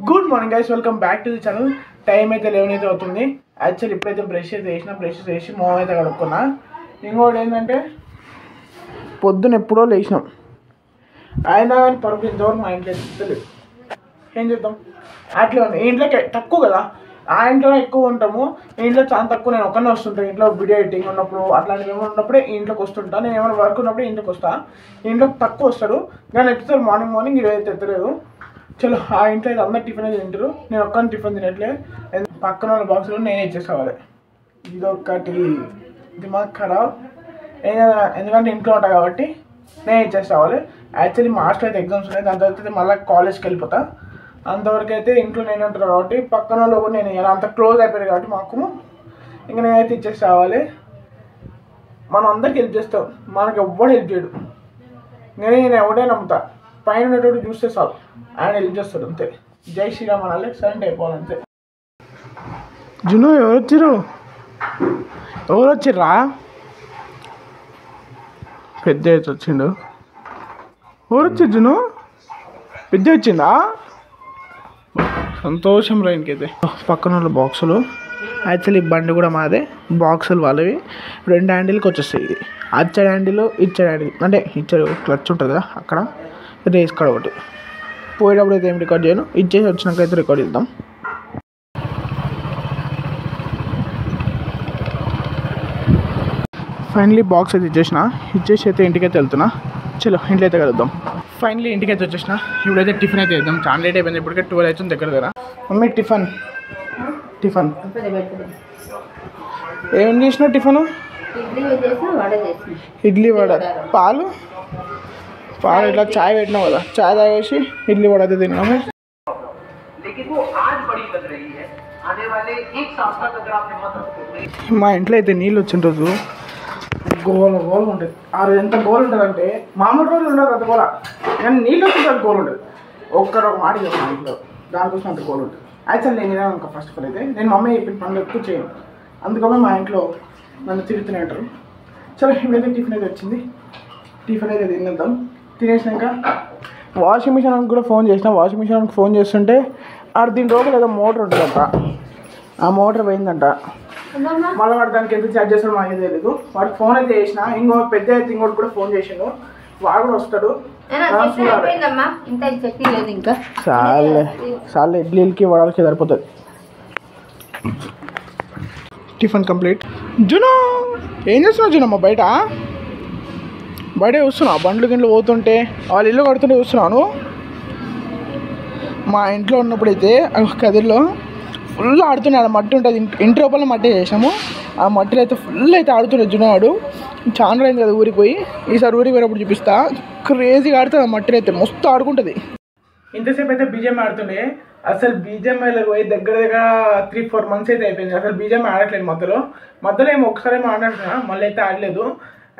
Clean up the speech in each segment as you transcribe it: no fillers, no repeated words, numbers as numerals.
Good morning guys, welcome back to the channel. Time అయితే 11 అయితే అవుతుంది. యాక్చువల్లీ ఇప్పుడైతే బ్రష్ చేసి మొహం అయితే కడుక్కున్నా. ఇంకోటి ఏంటంటే పొద్దున ఎప్పుడో లేచినాం, అయినా కానీ పరుపు ఇంతవరకు మా ఇంట్లో తెలియదు. ఏం చేద్దాం, అట్లా ఉంది. ఇంట్లోకి తక్కువ కదా, ఆ ఇంట్లో ఎక్కువ ఉంటాము, ఇంట్లో చాలా తక్కువ. నేను ఒక్కనే వస్తుంటాను ఇంట్లో వీడియో ఎడిటింగ్ ఉన్నప్పుడు, అట్లాంటివి ఏమైనా ఉన్నప్పుడే ఇంట్లోకి వస్తుంటాను. నేను ఏమైనా వర్క్ ఉన్నప్పుడే ఇంట్లోకి వస్తాను. ఇంట్లోకి తక్కువ వస్తారు కానీ ఎత్తుతారు మార్నింగ్ ఈరోజు ఎత్తలేదు. చలో, ఆ ఇంట్లో అయితే అందరు టిఫిన్ అయితే తింటారు, నేను ఒక్కని టిఫిన్ తినట్లే. పక్కన వాళ్ళ బాక్స్లో నేనే ఇచ్చేసుకోవాలి. ఇదొక్కటి దిమాగ్ ఖరాబ్. ఎందుకంటే ఇంట్లో ఉంటాను కాబట్టి నేనే ఇచ్చేసుకోవాలి. యాక్చువల్లీ మార్చ్లో అయితే ఎగ్జామ్స్ ఉన్నాయి, దాని తర్వాత మళ్ళీ కాలేజ్కి వెళ్ళిపోతా. అంతవరకు అయితే ఇంట్లో నేను ఉంటాను కాబట్టి పక్కన వాళ్ళు కూడా నేను అంత క్లోజ్ అయిపోయాను కాబట్టి మాకు ఇంకా నేనైతే ఇచ్చేసి రావాలి. మనం అందరికి హెల్ప్ చేస్తాం, మనకి ఎవ్వడు హెల్ప్ చేయడు. నేను ఎవడే నమ్ముతా, పైన ఉన్నటువంటి చూస్తే చాలు ఆయన హెల్ప్ చేస్తాడు అంతే. జై శ్రీరామ్ అనాలి, సరెంట్ అయిపోవాలంతే. జును ఎవరు వచ్చిర్రా? పెద్ద అయితే వచ్చిండు. ఎవరు వచ్చారు జును? పెద్ద వచ్చిందా? సంతోషం రా. ఇంకైతే పక్కన వాళ్ళ బాక్సులు, యాక్చువల్లీ బండి కూడా మాదే, బాక్సులు వాళ్ళవి. 2 హ్యాండిల్కి వచ్చేస్తాయి. ఇది అచ్చడి హ్యాండిల్, ఇచ్చడి హ్యాండిల్. అంటే ఇచ్చడు క్లచ్ ఉంటుంది కదా, అక్కడ రేస్ కాడ ఒకటి. పోయేటప్పుడు అయితే ఏం రికార్డ్ చేయను, ఇచ్చేసి వచ్చినాక అయితే రికార్డ్ చేద్దాం. ఫైనలీ బాక్స్ అయితే ఇచ్చేసి అయితే ఇంటికైతే వెళ్తున్నా. చలో, ఇంట్లో అయితే కలుద్దాం. ఫైనలీ ఇంటికైతే వచ్చేసిన. ఇప్పుడైతే టిఫిన్ అయితే వేద్దాం. చాలా లేట్ అయిపోయింది, ఇప్పటికే 12 అవుతుంది దగ్గర. మమ్మీ టిఫిన్ ఏం చేసినావు? టిఫిన్ ఇడ్లీ వడ, పాలు ఇట్లా చాయ్ పెట్టినావు కదా, చాయ్ తాగేసి ఇడ్లీ వడ అయితే తిన్నాము. మా ఇంట్లో అయితే నీళ్ళు వచ్చిన రోజు గోల ఉంటుంది. ఆ రోజు ఎంత గోలు ఉంటుంది అంటే, మామూలు రోజులు ఉండదు అంత గోల, కానీ నీళ్ళు వచ్చిన గోలు ఉంటుంది. ఒక్కరు ఒక మాట చెప్పాను మా ఇంట్లో, దానికోసం అంత గోలు ఉంటుంది. యాక్చువల్లీ నేను ఇంకా ఫస్ట్ ఆఫ్ ఆల్ అయితే నేను మమ్మీ చెప్పిన పనులు ఎక్కువ చేయను, అందుకని మా ఇంట్లో నన్ను తిరుగుతూనే ఉంటారు. సరే, ఇప్పుడైతే టిఫిన్ అయితే వచ్చింది, టిఫిన్ అయితే తినేద్దాం. తినేసినాక వాషింగ్ మిషన్ కూడా ఫోన్ చేసిన. వాషింగ్ మిషన్కి ఫోన్ చేస్తుంటే దీని లోపల ఏదో మోటార్ ఉంటుందంట, ఆ మోటార్ పోయిందంట. మళ్ళీ వాడు దానికి ఎంత ఛార్జ్ చేస్తాడో మాకే తెలియదు. వాడికి ఫోన్ అయితే చేసిన. పెద్ద అయితే ఇంకోటి కూడా ఫోన్ చేసిండు, వాడు కూడా వస్తాడు. చాలే ఇడ్లీలకి వడలకి సరిపోతుంది. Tiffin complete. జును ఏం చేస్తున్నావు? జునమ్మా బయట చూస్తున్నావు? బండ్లు పోతుంటే వాళ్ళు ఇల్లు కడుతుంటే చూస్తున్నాను. మా ఇంట్లో ఉన్నప్పుడైతే కదిరిలో ఫుల్ ఆడుతున్నాడు. మట్టి ఉంటుంది, ఇంటి లోపల మట్టి చేసాము. ఆ మట్టిలో అయితే ఫుల్ అయితే ఆడుతున్నాడు జునవాడు. చాలా అయింది కదా ఊరికి పోయి, ఈసారి ఊరికి పోయినప్పుడు చూపిస్తా. క్రేజీగా ఆడుతుంది ఆ మట్టిలో అయితే, మస్తు ఆడుకుంటుంది. ఇంతసేపు అయితే బీజేఎం ఆడుతుండే. అసలు బీజేఎంఐలో పోయి దగ్గర 3-4 months అయితే అయిపోయింది. అసలు బీజేఎం ఆడట్లేదు. మధ్యలో ఏమో ఒకసారి ఆడుతున్నా, మళ్ళీ అయితే ఆడలేదు.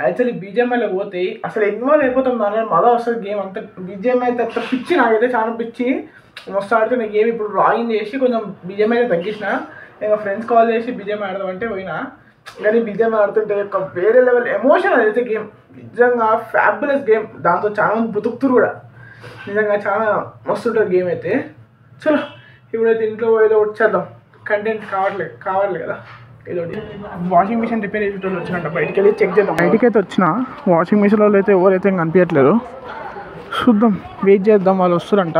యాక్చువల్లీ బీజేఎంఐలో పోతే అసలు ఇన్వాల్వ్ అయిపోతాం, దాని మళ్ళీ వస్తుంది గేమ్ అంతా. బీజేఎం అయితే అంత పిచ్చి, నాకైతే చాలా పిచ్చి, మస్తు ఆడుతున్న గేమ్. ఇప్పుడు లాగిన్ చేసి కొంచెం బీజేఎం అయితే తగ్గించిన. ఇంకా ఫ్రెండ్స్ కాల్ చేసి బీజేఎం ఆడదామంటే పోయినా, కానీ బీజేఎం ఆడుతుంటే ఒక వేరే లెవెల్ ఎమోషన్ అయితే గేమ్. నిజంగా ఫ్యాబులస్ గేమ్. దాంతో చాలా మంది బతుకుతురు కూడా. నిజంగా చాలా మస్తు ఉంటుంది గేమ్ అయితే. చలో, ఇప్పుడైతే ఇంట్లో ఏదో వచ్చేద్దాం, కంటెంట్ కావాలి కదా ఏదో. వాషింగ్ మిషన్ రిపేర్ చేసేటోళ్ళు వచ్చినట్ట, బయటికి వెళ్ళి చెక్ చేద్దాం. బయటికి అయితే వచ్చిన వాషింగ్ మిషన్ వాళ్ళు అయితే ఎవరైతే కనిపించట్లేదు. చూద్దాం, వెయిట్ చేద్దాం. వాళ్ళు వస్తారంట,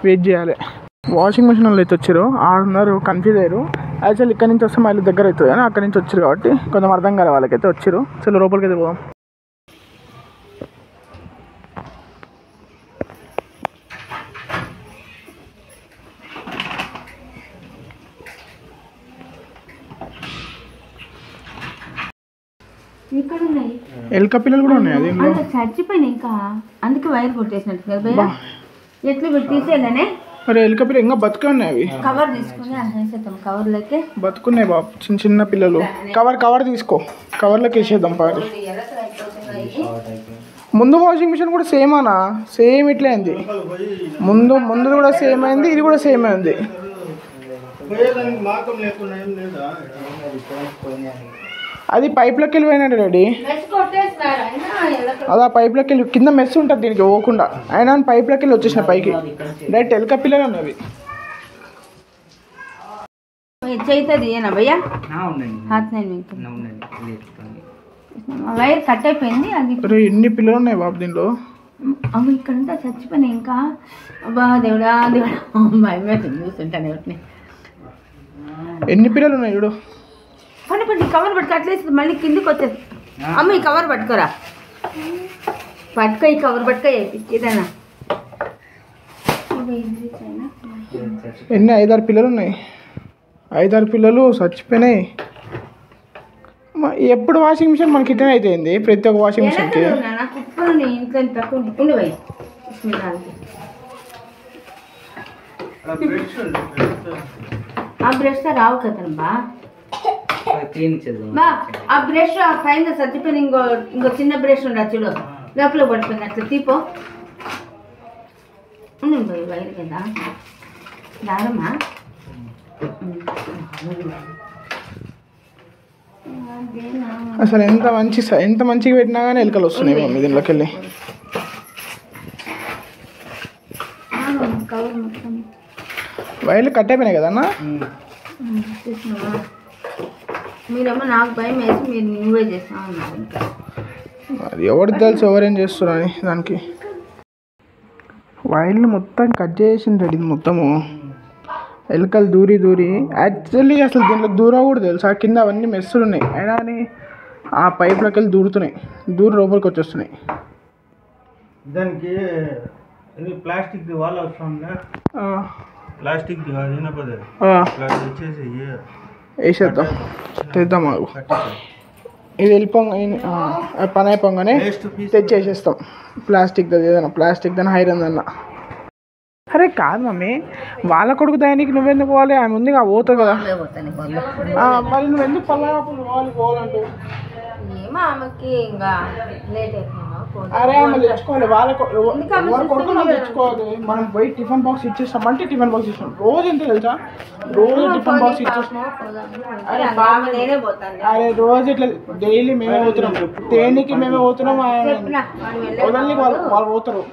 వెయిట్ చేయాలి. వాషింగ్ మిషన్ వాళ్ళు అయితే వచ్చారు, ఆడున్నారు, కన్ఫ్యూజ్ అయ్యారు. యాక్చువల్లీ ఇక్కడ నుంచి వస్తే మళ్ళీ దగ్గర అవుతుంది కానీ అక్కడి నుంచి వచ్చారు కాబట్టి కొంచెం అర్థం కాలే వాళ్ళకైతే వచ్చారు. చలో, లోపలికి అయితే పోదాం. ఎల్క పిల్లలు కూడా ఉన్నాయి, అది చచ్చిపోయినాయి ఇంకా, అందుకే వైర్ కొట్టేసినట్టు ఎట్లు తీసేయాలనే. మరి ఎలుక పిల్లలు ఇంకా బతుకే ఉన్నాయి, అవి కవర్ తీసుకుని వేసేద్దాం. కవర్లోకి బతుకున్నాయి బాబు, చిన్న పిల్లలు. కవర్ తీసుకో, కవర్లోకి వేసేద్దాం. పారి ముందు వాషింగ్ మిషన్ కూడా సేమానా? సేమ్ ఇట్లే అయింది. ముందు కూడా సేమ్ అయింది, ఇది కూడా సేమ్ అయింది. అది పైప్లోకి వెళ్ళి పోయినాడు రెడీ. అదా పైప్లోకి వెళ్ళి కింద మెస్ ఉంటుంది దీనికి పోకుండా, అయినా పైప్లోకి వెళ్ళి వచ్చేసిన పైకి. డైరెక్ట్ ఎలుక పిల్లలు ఉన్నవి. చేతుంది ఏనా భయ్యా ఉండండి హాత్ నేను ఉండండి వైర్ కట్ అయిపోయింది అది అరే ఎన్ని పిల్లలు ఉన్నాయి బాబు దీనిలో. అమ్మ ఇక్కడంతా చచ్చిపోయినాయి ఇంకా. అబ్బా దేవుడా దేవుడా భయమే చూస్తుంటాను ఎవరిని. ఎన్ని పిల్లలు ఉన్నాయి చూడు. పండి పండి కవర్ పట్టుకు అట్లేసి మళ్ళీ కిందికి వచ్చేది. అమ్మ ఈ కవర్ పట్టుకోరా, పట్టుకో ఈ కవర్ పట్టుకో ఏదైనా. ఎన్ని 5-6 పిల్లలు ఉన్నాయి. 5-6 పిల్లలు చచ్చిపోయినాయి. ఎప్పుడు వాషింగ్ మిషన్ మనకి ఇట్లనే అయిపోయింది ప్రతి ఒక్క వాషింగ్ మిషన్కి. కుప్పలు ఇంట్లో తక్కువ ఉండవు. ఆ బ్రష్తో రావు కదమ్మా. ఆ బ్రష్ ఆ పైన సర్దిపోయిన ఇంకో చిన్న బ్రష్ ఉండ చూడు, లోపల పడిపోయింది. అట్లా తీపో వైర్ కదా దారమ్మా. అసలు ఎంత మంచిగా పెట్టినా కానీ ఎలుకలు వస్తున్నాయి మమ్మీ దీనిలోకి వెళ్ళి. వైర్లు కట్ అయిపోయినాయి కదన్నా. మీరేమో నాకు భయం వేసి మీరు నువ్వే చేస్తా ఉన్నారు. ఇంకా అది ఎవరికి తెలుసు ఎవరేం చేస్తున్నారని. దానికి వైర్లు మొత్తం కట్ చేసిండ్రు. ఇది మొత్తము ఎలుకలు దూరి యాక్చువల్లీ అసలు దీంట్లో దూరం కూడా తెలుసు. ఆ కింద అవన్నీ మెస్సులు ఉన్నాయి, అయినా అని ఆ పైప్లోకి వెళ్ళి దూరి లోపలికి వచ్చేస్తున్నాయి. దానికి ఇది ప్లాస్టిక్ వాల్ వస్తుందా? ప్లాస్టిక్ వచ్చేసి వేసేద్దాం, తెద్దాం. మాకు ఇది వెళ్ళిపోగానే పని అయిపోగానే తెచ్చేసేస్తాం. ప్లాస్టిక్ ఏదైనా ప్లాస్టిక్ దాని హైరన్ అన్న. అరే కాదు మమ్మీ, వాళ్ళ కొడుకు దానికి నువ్వెందుకు పోవాలి? ఆమె ఉంది పోతావు కదా. మరి నువ్వెందుకు పోవాలంటూ? ఏమో ఆమెకి ఇంకా లేట్ అయిపోయింది. అరే ఆమె తెచ్చుకోవాలి, వాళ్ళ కొడుకు మనం తెచ్చుకోవాలి. మనం పోయి టిఫిన్ బాక్స్ ఇచ్చేస్తామంటే టిఫిన్ బాక్స్ ఇస్తాం. రోజు ఎంత తెలుసా? రోజు టిఫిన్ బాక్స్ ఇచ్చేస్తాం. అరే రోజు ఇట్లా డైలీ మేమే పోతున్నాం, తేనికి మేమే పోతున్నాం. వదలని వాళ్ళు పోతారు.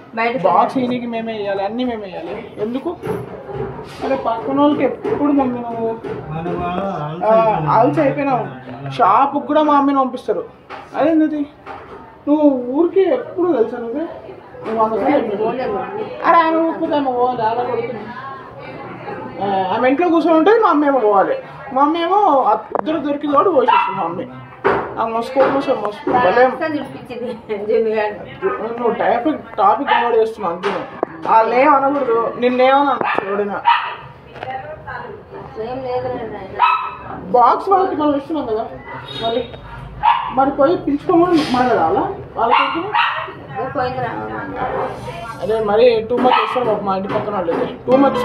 బాక్స్ ఈయనకి మేమే వేయాలి, అన్నీ మేమే వేయాలి. ఎందుకు? అరే పక్కన వాళ్ళకి ఎప్పుడు మమ్మీ నువ్వు ఆల్సి అయిపోయినావు. షాపుకి కూడా మా అమ్మని పంపిస్తారు. అదేంది నువ్వు ఊరికి ఎప్పుడు తెలుసా నువ్వు? అరే ఆమె ఊపితే ఆమె పోవాలి. అలా కొడుతుంది. ఆమె ఇంట్లో కూర్చొని ఉంటుంది, మా అమ్మ ఏమో పోవాలి. మా అమ్మ ఏమో ఇద్దరు దొరికి తోడు పోసేస్తుంది. మా మమ్మీ నువ్వు టాపిక్ అవాయిడ్ చేస్తున్నావు అంతే. వాళ్ళు ఏమనకూడదు, నిన్నేమన్నా చూడినా. బాక్స్ వాళ్ళకి మనం ఇస్తున్నాం కదా, మరి పోయి పిలుచుకోమని మాట్లాడాలా వాళ్ళకి? అదే మరి టూ మచ్ వస్తారు బాబు మా ఇంటి పక్కన వాళ్ళు. Too much.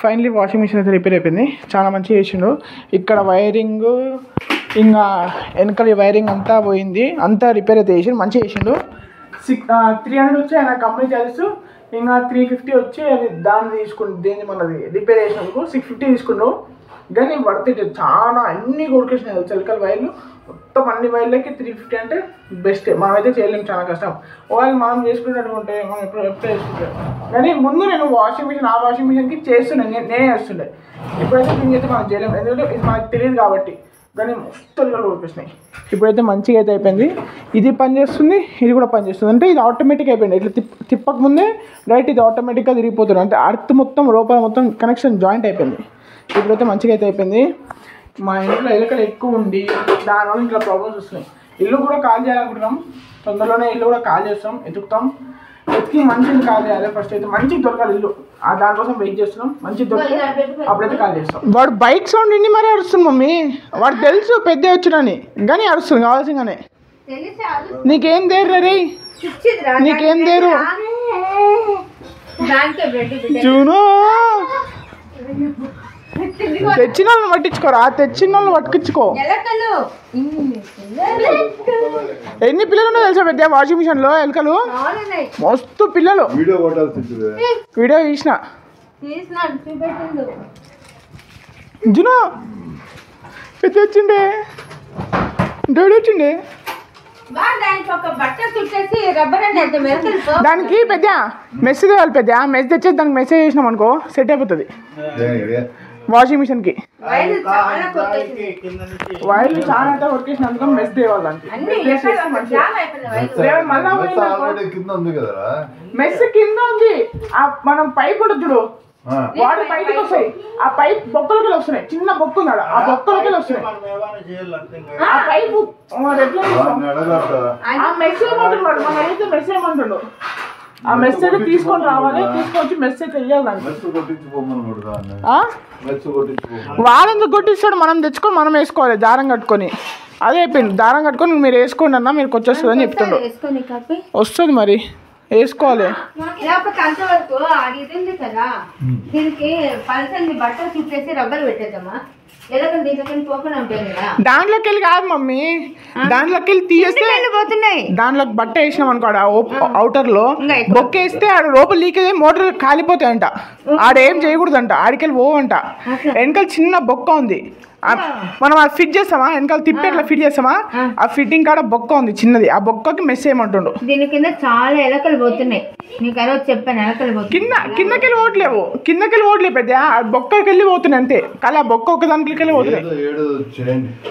Finally washing machine అయితే రిపేర్ అయిపోయింది. చాలా మంచిగా చేసిండు. ఇక్కడ వైరింగ్ ఇంకా వెనకాల వైరింగ్ అంతా పోయింది, అంతా రిపేర్ అయితే చేసిండు. మంచిగా చేసిండు. 300 వచ్చి ఆయన కంపెనీ చార్జెస్, ఇంకా 350 వచ్చి అది దాన్ని తీసుకుంటు. దేన్ని మనది రిపేర్ చేసినందుకు 650 తీసుకున్నావు. కానీ వర్త్ ఇట్. చాలా అన్ని కొడుకేసినాయి చిలకల వైర్లు మొత్తం. అన్ని వైర్లకి 350 అంటే బెస్ట్. మనమైతే చేయలేము, చాలా కష్టం. వాళ్ళు మనం చేసుకున్నట్టుకుంటే మనం ఎప్పుడు చేసుకుంటాం. కానీ ముందు నేను వాషింగ్ మిషన్, ఆ వాషింగ్ మిషన్కి చేస్తున్నాను, నేనే చేస్తుండే. ఇప్పుడైతే దీనికి అయితే మనం చేయలేము, ఎందుకంటే ఇది మనకు తెలియదు కాబట్టి. కానీ మొత్తం కొడిపిస్తున్నాయి. ఇప్పుడైతే మంచిగా అయితే అయిపోయింది. ఇది పనిచేస్తుంది, ఇది కూడా పనిచేస్తుంది. అంటే ఇది ఆటోమేటిక్ అయిపోయింది. ఇట్లా తిప్పక ముందే డైరెక్ట్ ఇది ఆటోమేటిక్గా తిరిగిపోతుంది. అంటే అర్త్ మొత్తం లోపల మొత్తం కనెక్షన్ జాయింట్ అయిపోయింది. ఇప్పుడైతే మంచిగా అయితే అయిపోయింది. మా ఇంట్లో ఎలుకలు ఎక్కువ ఉండి దానివల్ల ఇంట్లో ప్రాబ్లమ్స్ వస్తున్నాయి. ఇల్లు కూడా కాల్ చేయాలనుకుంటున్నాం, తొందరలోనే ఇల్లు కూడా కాల్ చేస్తాం, ఎతికి మంచిది కాల్ చేయాలి. ఫస్ట్ అయితే మంచిగా దొరకాలి ఇల్లు, దానికోసం వెయిట్ చేస్తున్నాం. మంచిగా దొరికి అప్పుడైతే కాల్ చేస్తాం. వాడు బైక్ సౌండ్ ఇండి మరీ అరుస్తుంది మమ్మీ. వాడు తెలుసు పెద్ద వచ్చినని, కానీ అరుస్తుంది కావాల్సింగానే. నీకేం దేరు రే, నీకేం దేరు చూను. తెచ్చిన వాళ్ళని పట్టించుకోరా, తెచ్చిన వాళ్ళని పట్టుకించుకో. ఎన్ని పిల్లలు ఉన్నాయో తెలుసా పెద్ద వాషింగ్ మిషన్ లో ఎలుకలు? మస్తు పిల్లలు. వీడియో తీసిన జునా పెద్ద వచ్చిండే, డేడీ వచ్చిండే. దానికి ఒక బట్ట చుట్టేసి రబ్బర్ అండి అయితే మెరకలు దానికి పెద్ద మెస్ తేవాలి పెద్ద మెస్ తెచ్చేసి దానికి మెసేజ్ చేసినాం అనుకో సెట్ అయిపోతుంది వాషింగ్ మిషన్కి వైర్లు చాలా అంతా కొట్టేసిన అందుకని మెస్ తేవాలి దానికి మెస్ కింద ఉంది మనం పైప్ ఉంటుంది చూడు వాడు బయటకు వస్తాయి ఆ పైప్ బొక్కలకి వస్తున్నాయి చిన్న బొక్క ఉన్నాడు ఆ బొక్కలకి వస్తున్నాయి ఆ పైపు ఆ మెస్ ఏమంటున్నాడు మన అయితే మెస్ ఏమంటుండు ఆ మెస్ అయితే తీసుకొని రావాలి తీసుకొచ్చి మెస్ అయితే వెయ్యాలి వాళ్ళెందుకు కొట్టిస్తాడు మనం తెచ్చుకొని మనం వేసుకోవాలి దారం కట్టుకొని అదే అయిపోయింది దారం కట్టుకొని మీరు వేసుకోండి అన్న మీరు వచ్చేస్తుంది అని చెప్తుండ్రు వస్తుంది మరి వేసుకోవాలి అంతవరకు అది ఉంది కదా దీనికి పల్సని బట్టలు చుట్టేసి రబ్బర్ పెట్టేద్దామా దాంట్లోకి వెళ్ళి కాదు మమ్మీ దాంట్లోకి వెళ్ళి తీసేస్తే పోతున్నాయి దాంట్లోకి బట్ట వేసినాం అనుకో అవుటర్ లో బొక్క వేస్తే ఆడ లోపల లీక్ అయ్యి మోటార్ కాలిపోతాయంట ఆడేం చేయకూడదంట ఆడికెళ్ళి పోవంట వెనకాల చిన్న బొక్క ఉంది మనం అది ఫిట్ చేస్తామా వెనకాల తిప్పి ఎట్లా ఫిట్ చేస్తామా ఆ ఫిట్టింగ్ కాడ బొక్క ఉంది చిన్నది ఆ బొక్కకి మెస్ చేయమంటుండు దీని కింద చాలా ఎలకలు పోతున్నాయి నీకు అరవై చెప్పాను ఎలకలు పోతున్నాయి కిందకెళ్ళి పోవట్లేవు పెద్ద బొక్కకి వెళ్ళి పోతున్నాయి అంతే కానీ ఆ బొక్క ఒక దానికి వెళ్ళి పోతున్నాయి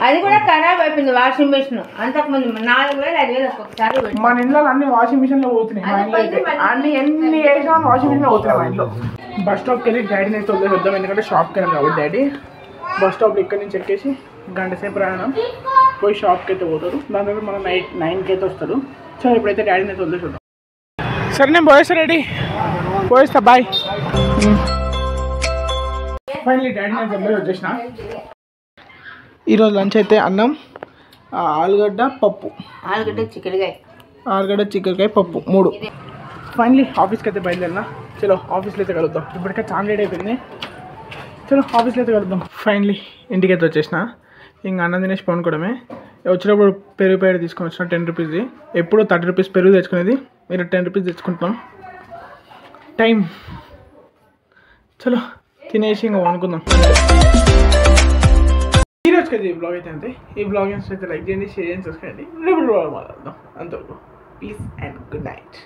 అది కూడా ఖరాబ్ అయిపోయింది వాషింగ్ మిషన్ అంతకుముందు 4,000 5,000 ఒక్కొక్కసారి మన ఇంట్లో అన్ని వాషింగ్ మిషన్ లో పోతున్నాయి మా ఇంట్లో అయితే అన్ని ఎన్ని వేసినా వాషింగ్ మిషన్ లో పోతున్నాయి మా ఇంట్లో బస్ స్టాప్కి వెళ్ళి డాడీని అయితే వద్దాం ఎందుకంటే షాప్కి వెళ్ళాం కాబట్టి డాడీ బస్ స్టాప్లో ఇక్కడి నుంచి ఎక్కేసి గంట సేపు ప్రయాణం పోయి షాప్కి అయితే పోతారు దాని తర్వాత మనం నైట్ 9కి అయితే వస్తారు సో ఇప్పుడైతే డాడీని అయితే వదిలేసి సరే నేను పోయేస్తా రెడీ పోయేస్తా బాయ్ ఫైనలీ డాడీని అయితే వదిలేసి వచ్చేసిన ఈరోజు లంచ్ అయితే అన్నం ఆలుగడ్డ పప్పు ఆలుగడ్డ చిక్కుడుకాయ పప్పు 3 ఫైనలీ ఆఫీస్కి అయితే బయలుదేరినా చలో ఆఫీస్లో అయితే కలుద్దాం ఇప్పటికే చాలా లేట్ అయిపోయింది చలో ఆఫీస్లో అయితే కలుద్దాం ఫైనలీ ఇంటికి అయితే వచ్చేసిన ఇంకా అన్నం తినేసి పనుకోవడమే వచ్చినప్పుడు పెరుగు ప్యాకెట్ తీసుకొని వచ్చిన 10 రూపీస్ది ఎప్పుడో 30 రూపీస్ పెరుగు తెచ్చుకునేది మీరు 10 రూపీస్ తెచ్చుకుంటున్నాం టైం చలో తినేసి ఇంకా అనుకుందాం ఈరోజుకి అయితే ఈ బ్లాగ్ అయితే అంతే ఈ బ్లాగ్ అయితే లైక్ చేయండి షేర్ చేయండి సబ్స్క్రైబ్ చేయండి రేపు బ్లాగ్ మాట్లాడదాం అంతవరకు పీస్ అండ్ గుడ్ నైట్.